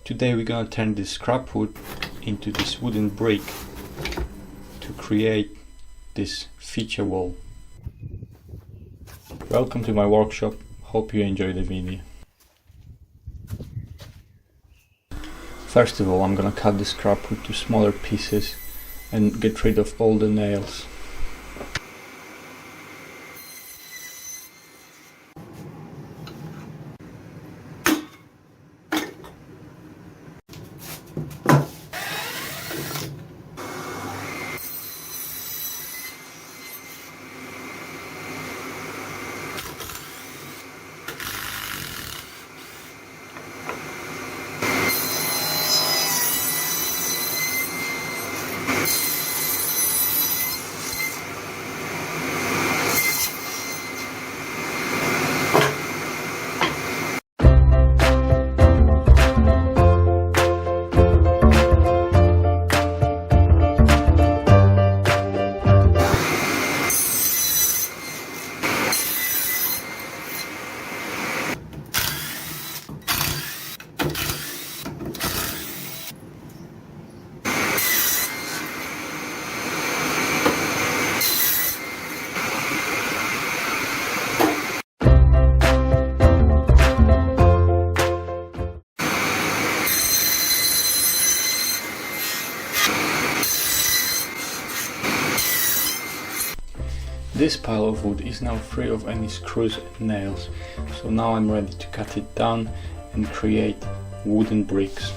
Today we're gonna turn this scrap wood into this wooden brick to create this feature wall. Welcome to my workshop, hope you enjoy the video. First of all, I'm gonna cut the scrap wood to smaller pieces and get rid of all the nails. This pile of wood is now free of any screws and nails, so now I'm ready to cut it down and create wooden bricks.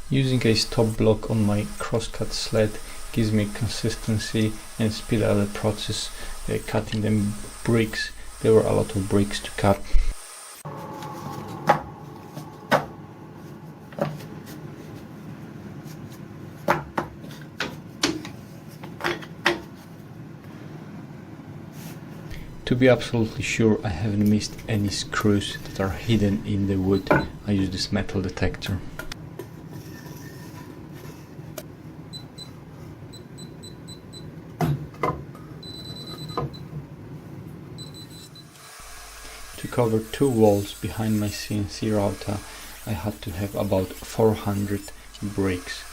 Using a stop block on my crosscut sled gives me consistency and speed up the process cutting them bricks. There were a lot of bricks to cut. To be absolutely sure I haven't missed any screws that are hidden in the wood, I use this metal detector. To cover two walls behind my CNC router, I had to have about 400 bricks.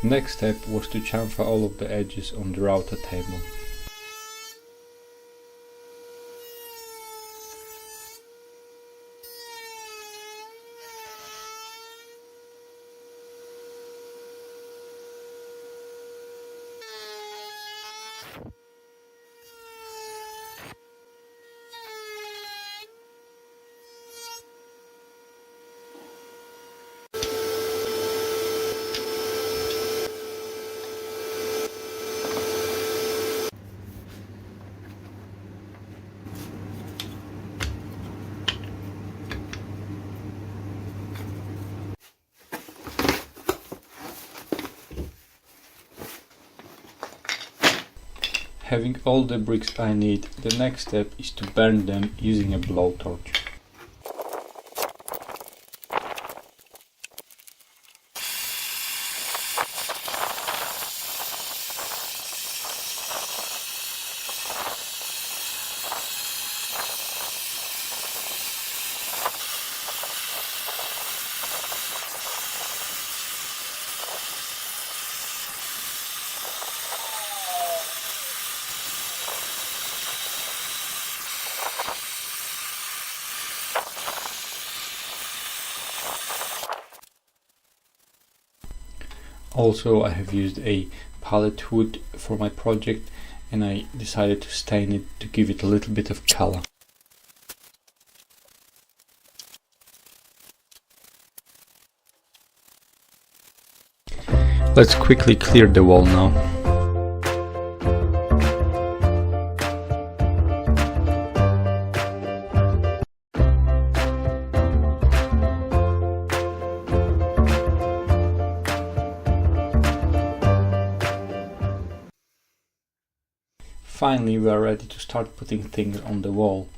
Next step was to chamfer all of the edges on the router table. Having all the bricks I need, the next step is to burn them using a blowtorch. Also, I have used a pallet wood for my project, and I decided to stain it to give it a little bit of color. Let's quickly clear the wall now. Finally, we are ready to start putting things on the wall.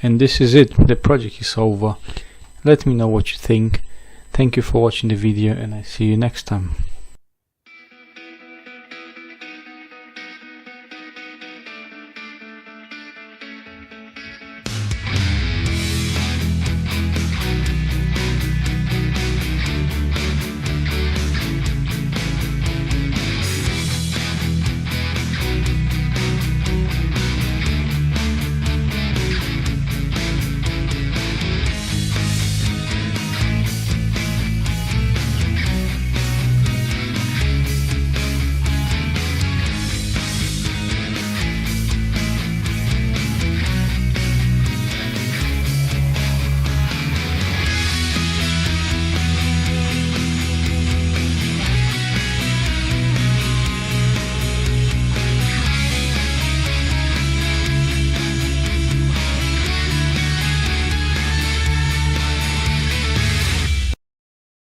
And this is it, the project is over. Let me know what you think. Thank you for watching the video, and I see you next time.